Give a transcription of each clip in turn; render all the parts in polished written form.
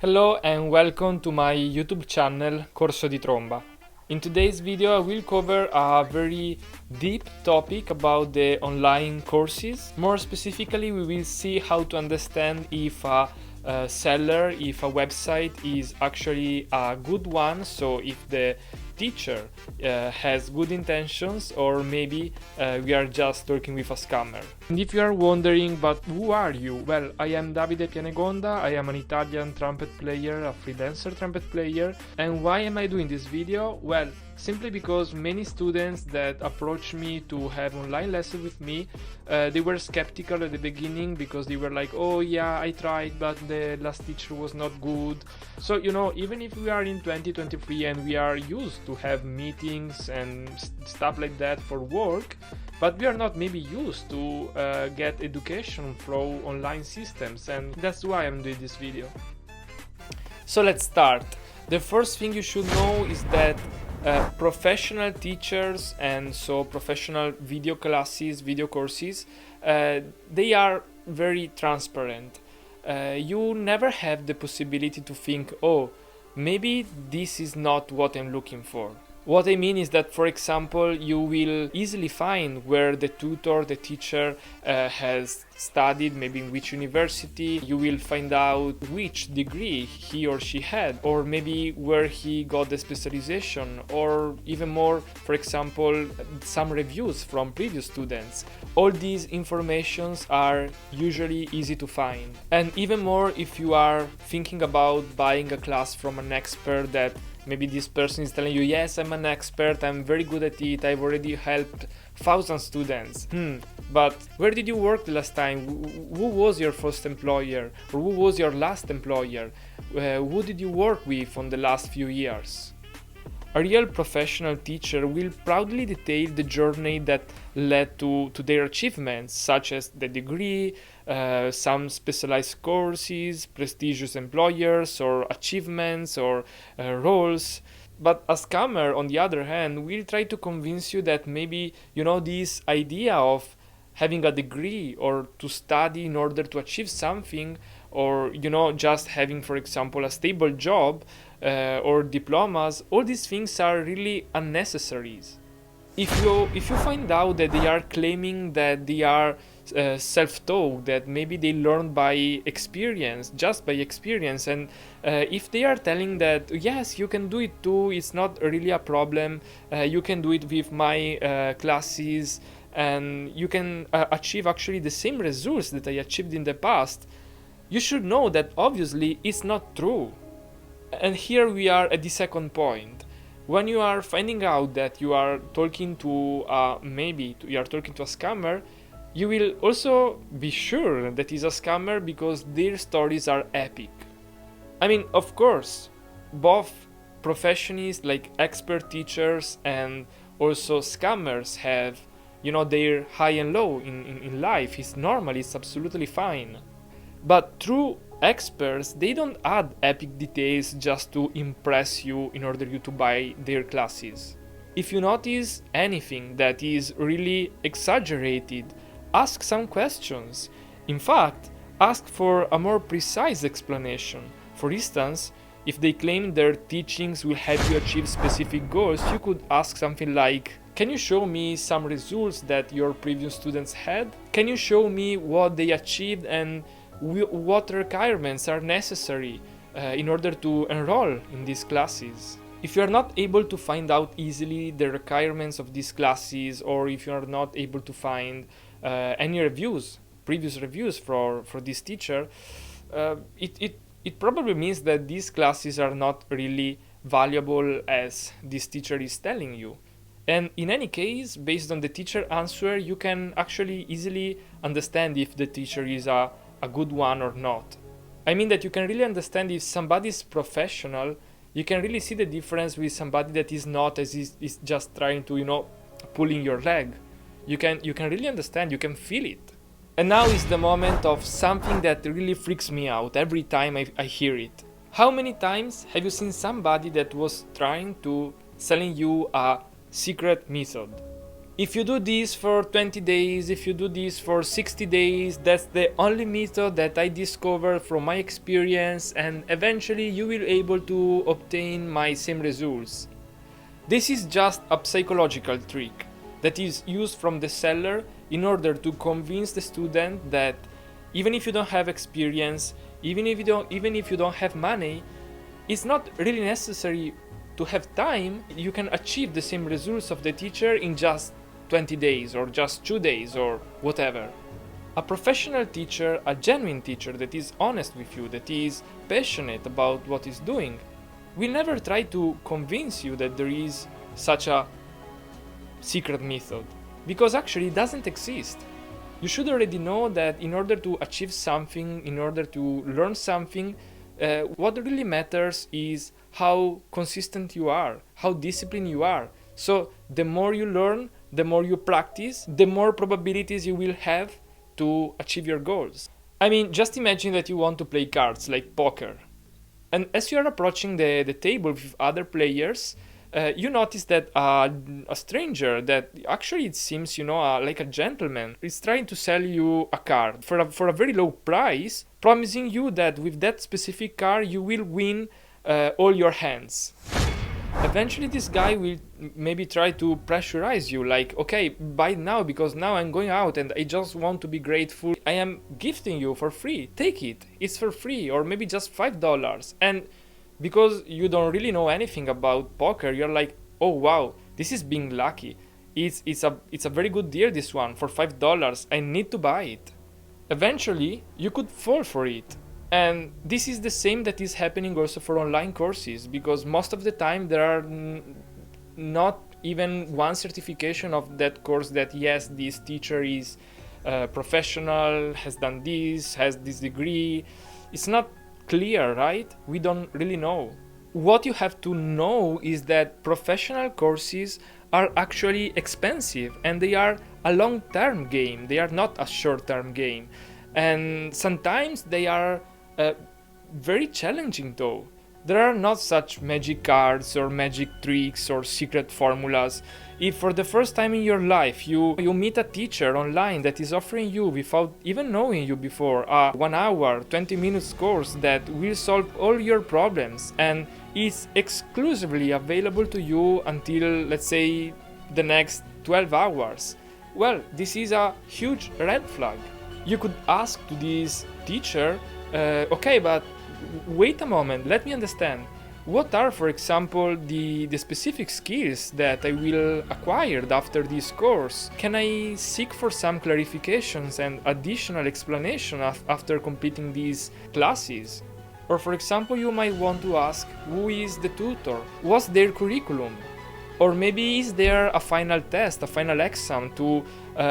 Hello and welcome to my YouTube channel Corso di Tromba. In today's video I will cover a very deep topic about the online courses. More specifically, we will see how to understand if a seller, if a website is actually a good one, so if the teacher has good intentions, or maybe we are just talking with a scammer. And if you are wondering, but who are you? Well, I am Davide Pianegonda, I am an Italian trumpet player, a freelancer trumpet player. And why am I doing this video? Well, simply because many students that approached me to have online lessons with me, they were skeptical at the beginning because they were like, oh yeah, I tried, but the last teacher was not good. So, you know, even if we are in 2023 and we are used to have meetings and stuff like that for work, but we are not maybe used to get education through online systems, and that's why I'm doing this video. So let's start. The first thing you should know is that professional teachers and so professional video classes, video courses, they are very transparent. You never have the possibility to think, oh, maybe this is not what I'm looking for. What I mean is that, for example, you will easily find where the tutor, the teacher has studied, maybe in which university. You will find out which degree he or she had, or maybe where he got the specialization, or even more, for example, some reviews from previous students. All these informations are usually easy to find. And even more if you are thinking about buying a class from an expert that maybe this person is telling you, yes, I'm an expert, I'm very good at it, I've already helped 1,000 students. But where did you work the last time? Who was your first employer? Or who was your last employer? Who did you work with on the last few years? A real professional teacher will proudly detail the journey that led to their achievements, such as the degree, some specialized courses, prestigious employers, or achievements, or roles. But a scammer, on the other hand, will try to convince you that maybe, you know, this idea of having a degree or to study in order to achieve something, or, you know, just having, for example, a stable job or diplomas, all these things are really unnecessary. If you find out that they are claiming that they are self-taught, that maybe they learn by experience, just by experience, and if they are telling that yes, you can do it too, it's not really a problem, you can do it with my classes, and you can achieve actually the same results that I achieved in the past, you should know that obviously it's not true. And here we are at the second point. When you are finding out that you are talking to you are talking to a scammer, you will also be sure that he's a scammer because their stories are epic. I mean, of course, both professionists like expert teachers and also scammers have, you know, their high and low in life. It's normal, it's absolutely fine. But true experts, they don't add epic details just to impress you in order you to buy their classes. If you notice anything that is really exaggerated, ask some questions. In fact, ask for a more precise explanation. For instance, if they claim their teachings will help you achieve specific goals, you could ask something like, can you show me some results that your previous students had? Can you show me what they achieved and what requirements are necessary in order to enroll in these classes? If you are not able to find out easily the requirements of these classes, or if you are not able to find any reviews, previous reviews for this teacher, it probably means that these classes are not really valuable as this teacher is telling you. And in any case, based on the teacher answer, you can actually easily understand if the teacher is a good one or not. I mean that you can really understand if somebody is professional. You can really see the difference with somebody that is not, as is just trying to, you know, pulling your leg. You can really understand, you can feel it. And now is the moment of something that really freaks me out every time I hear it. How many times have you seen somebody that was trying to selling you a secret method? If you do this for 20 days, if you do this for 60 days, that's the only method that I discovered from my experience, and eventually you will able to obtain my same results. This is just a psychological trick that is used from the seller in order to convince the student that even if you don't have experience, even if you don't have money, it's not really necessary to have time. You can achieve the same results of the teacher in just 20 days or just 2 days or whatever. A professional teacher, a genuine teacher that is honest with you, that is passionate about what he's doing, will never try to convince you that there is such a secret method, because actually it doesn't exist. You should already know that in order to achieve something, in order to learn something, what really matters is how consistent you are, how disciplined you are. So the more you learn, the more you practice, the more probabilities you will have to achieve your goals. I mean, just imagine that you want to play cards like poker. And as you are approaching the table with other players, you notice that a stranger that actually it seems, like a gentleman, is trying to sell you a card for a very low price, promising you that with that specific card you will win all your hands. Eventually this guy will maybe try to pressurize you, like, okay, buy now because now I'm going out and I just want to be grateful. I am gifting you for free. Take it. It's for free, or maybe just $5. And because you don't really know anything about poker, you're like, oh wow, this is being lucky. It's a very good deal, this one, for $5. I need to buy it. Eventually you could fall for it. And this is the same that is happening also for online courses, because most of the time there are not even one certification of that course that yes, this teacher is professional, has done this, has this degree. It's not clear, right? We don't really know. What you have to know is that professional courses are actually expensive, and they are a long-term game. They are not a short-term game. And sometimes they are very challenging though. There are not such magic cards or magic tricks or secret formulas. If for the first time in your life you meet a teacher online that is offering you, without even knowing you before, a 1 hour, 20 minutes course that will solve all your problems and is exclusively available to you until, let's say, the next 12 hours, well, this is a huge red flag. You could ask to this teacher, okay, but wait a moment, let me understand. What are, for example, the specific skills that I will acquire after this course? Can I seek for some clarifications and additional explanation after completing these classes? Or for example, you might want to ask, who is the tutor? What's their curriculum? Or maybe is there a final test, a final exam to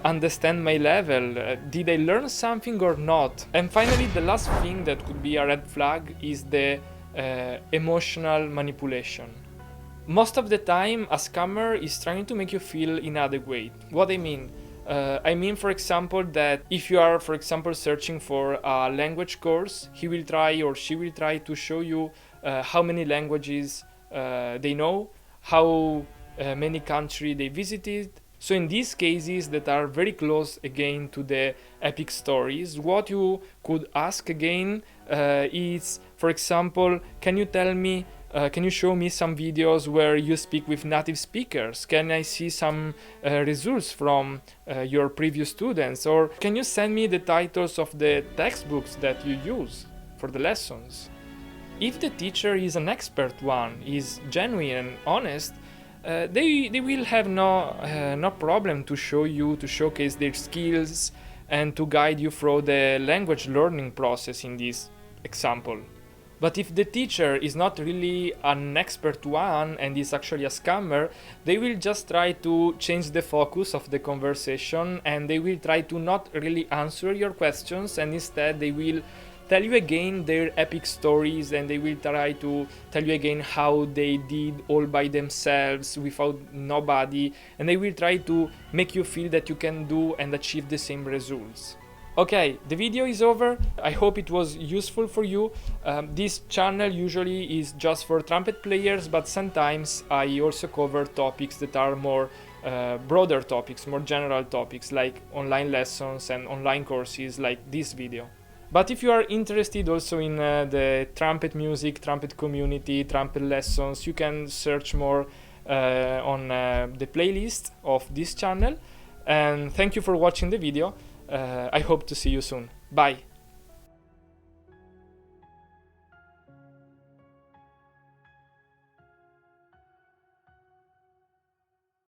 understand my level? Did I learn something or not? And finally, the last thing that could be a red flag is the emotional manipulation. Most of the time, a scammer is trying to make you feel inadequate. What I mean? For example, that if you are, for example, searching for a language course, he will try or she will try to show you how many languages they know, how many countries they visited. So in these cases that are very close again to the epic stories, what you could ask again is, for example, can you show me some videos where you speak with native speakers? Can I see some results from your previous students? Or can you send me the titles of the textbooks that you use for the lessons? If the teacher is an expert one, is genuine and honest, they will have no problem to showcase their skills and to guide you through the language learning process in this example. But if the teacher is not really an expert one and is actually a scammer, they will just try to change the focus of the conversation, and they will try to not really answer your questions, and instead they will tell you again their epic stories, and they will try to tell you again how they did all by themselves without nobody, and they will try to make you feel that you can do and achieve the same results. Okay, the video is over. I hope it was useful for you. This channel usually is just for trumpet players, but sometimes I also cover topics that are more broader topics, more general topics like online lessons and online courses like this video. But if you are interested also in the trumpet music, trumpet community, trumpet lessons, you can search more on the playlist of this channel. And thank you for watching the video. I hope to see you soon. Bye!